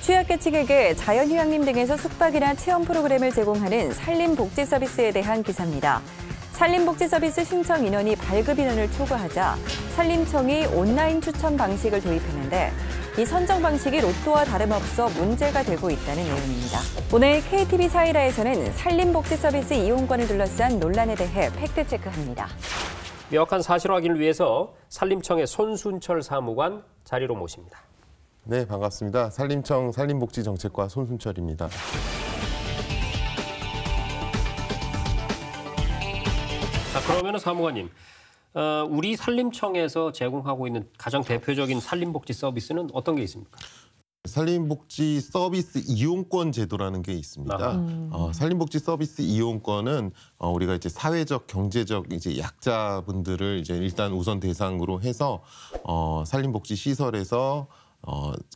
취약계층에게 자연휴양림 등에서 숙박이나 체험 프로그램을 제공하는 산림복지 서비스에 대한 기사입니다. 산림복지 서비스 신청 인원이 발급 인원을 초과하자 산림청이 온라인 추천 방식을 도입했는데 이 선정 방식이 로또와 다름없어 문제가 되고 있다는 내용입니다. 오늘 KTV 사이다에서는 산림복지 서비스 이용권을 둘러싼 논란에 대해 팩트체크합니다. 명확한 사실 확인을 위해서 산림청의 손순철 사무관 자리로 모십니다. 네, 반갑습니다. 산림청 산림복지정책과 손순철입니다. 자, 그러면 사무관님, 우리 산림청에서 제공하고 있는 가장 대표적인 산림복지 서비스는 어떤 게 있습니까? 산림복지 서비스 이용권 제도라는 게 있습니다. 산림복지 서비스 이용권은 우리가 이제 사회적, 경제적 이제 약자분들을 이제 일단 우선 대상으로 해서 산림복지 시설에서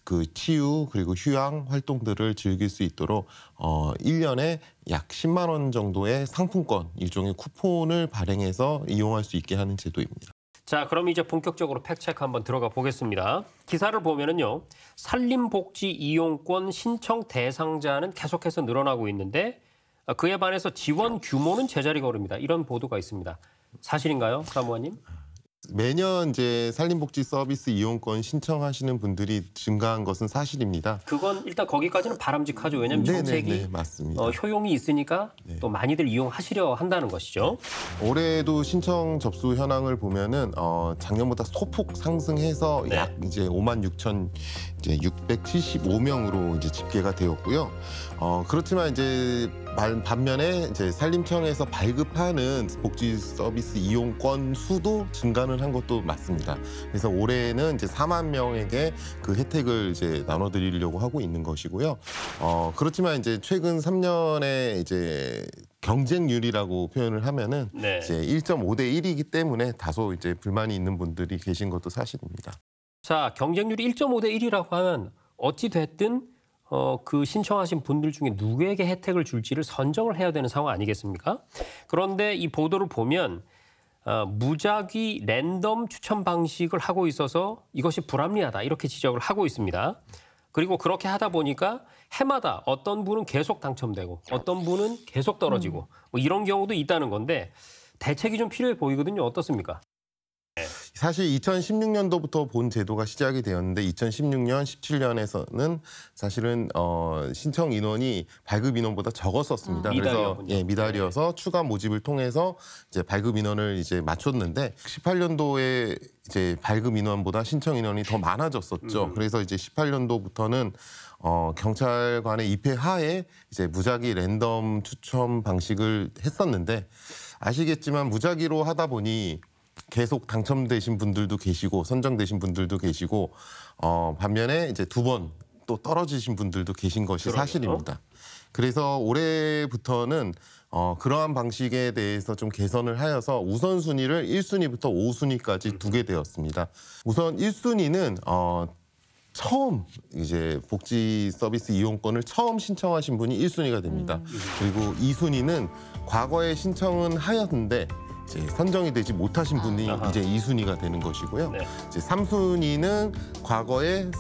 그 치유 그리고 휴양 활동들을 즐길 수 있도록 1년에 약 10만 원 정도의 상품권, 일종의 쿠폰을 발행해서 이용할 수 있게 하는 제도입니다. 자, 그럼 이제 본격적으로 팩트체크 한번 들어가 보겠습니다. 기사를 보면은요, 산림복지 이용권 신청 대상자는 계속해서 늘어나고 있는데 그에 반해서 지원 규모는 제자리가 오릅니다. 이런 보도가 있습니다. 사실인가요, 사무관님? 매년 이제 산림복지 서비스 이용권 신청하시는 분들이 증가한 것은 사실입니다. 그건 일단 거기까지는 바람직하죠. 왜냐하면 정책이 맞습니다. 효용이 있으니까 또 많이들 이용하시려 한다는 것이죠. 올해도 신청 접수 현황을 보면은 작년보다 소폭 상승해서 약 이제 56,675명으로 이제 집계가 되었고요. 그렇지만 이제 반면에 이제 산림청에서 발급하는 복지 서비스 이용권 수도 증가는 한 것도 맞습니다. 그래서 올해는 이제 4만 명에게 그 혜택을 이제 나눠드리려고 하고 있는 것이고요. 그렇지만 이제 최근 3년의 이제 경쟁률이라고 표현을 하면은 이제 1.5대 1이기 때문에 다소 이제 불만이 있는 분들이 계신 것도 사실입니다. 자, 경쟁률이 1.5대 1이라고 하면 어찌 됐든 그 신청하신 분들 중에 누구에게 혜택을 줄지를 선정을 해야 되는 상황 아니겠습니까? 그런데 이 보도를 보면 무작위 랜덤 추천 방식을 하고 있어서 이것이 불합리하다 이렇게 지적을 하고 있습니다. 그리고 그렇게 하다 보니까 해마다 어떤 분은 계속 당첨되고 어떤 분은 계속 떨어지고 뭐 이런 경우도 있다는 건데 대책이 좀 필요해 보이거든요. 어떻습니까? 사실 2016년도부터 본 제도가 시작이 되었는데 2016년, 17년에서는 사실은 신청 인원이 발급 인원보다 적었었습니다. 그래서 미달이어서 추가 모집을 통해서 이제 발급 인원을 이제 맞췄는데 18년도에 이제 발급 인원보다 신청 인원이 더 많아졌었죠. 그래서 이제 18년도부터는 경찰관의 입회 하에 이제 무작위 랜덤 추첨 방식을 했었는데 아시겠지만 무작위로 하다 보니 계속 당첨되신 분들도 계시고 선정되신 분들도 계시고 반면에 이제 2번 또 떨어지신 분들도 계신 것이 사실입니다. 그래서 올해부터는 그러한 방식에 대해서 좀 개선을 하여서 우선순위를 1순위부터 5순위까지 두게 되었습니다. 우선 1순위는 처음 이제 복지 서비스 이용권을 처음 신청하신 분이 1순위가 됩니다. 그리고 2순위는 과거에 신청은 하였는데 이제 선정이 되지 못하신 분이 이제 2순위가 되는 것이고요. 이제 3순위는 과거에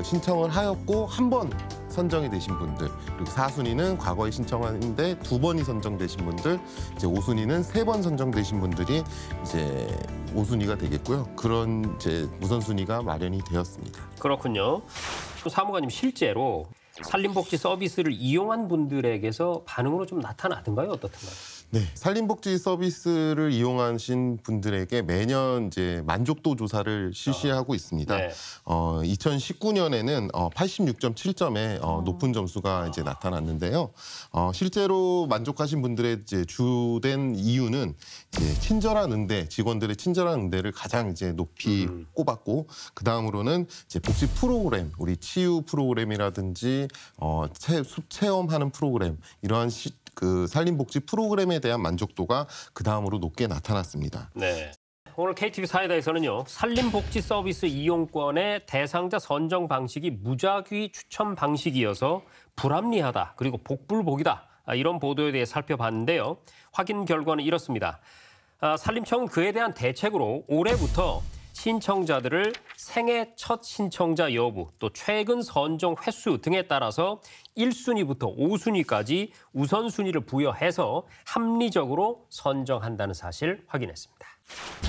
신청을 하였고 한 번 선정이 되신 분들, 그리고 4순위는 과거에 신청하는데 2번이 선정되신 분들, 이제 5순위는 3번 선정되신 분들이 이제 5순위가 되겠고요. 그런 이제 우선순위가 마련이 되었습니다. 그렇군요. 사무관님, 실제로 산림복지 서비스를 이용한 분들에게서 반응으로 좀 나타나던가요? 어떻던가요? 네, 산림복지 서비스를 이용하신 분들에게 매년 이제 만족도 조사를 실시하고 있습니다. 2019년에는 86.7점의 높은 점수가 이제 나타났는데요. 실제로 만족하신 분들의 이제 주된 이유는 이제 친절한 응대, 직원들의 친절한 응대를 가장 이제 높이 꼽았고, 그 다음으로는 이제 복지 프로그램, 우리 치유 프로그램이라든지 숲 체험하는 프로그램, 이러한 그 산림복지 프로그램에 대한 만족도가 그 다음으로 높게 나타났습니다. 네. 오늘 KTV 사이다에서는요, 산림복지 서비스 이용권의 대상자 선정 방식이 무작위 추천 방식이어서 불합리하다, 그리고 복불복이다, 이런 보도에 대해 살펴봤는데요. 확인 결과는 이렇습니다. 산림청은 그에 대한 대책으로 올해부터 신청자들을 생애 첫 신청자 여부, 또 최근 선정 횟수 등에 따라서 1순위부터 5순위까지 우선순위를 부여해서 합리적으로 선정한다는 사실 확인했습니다.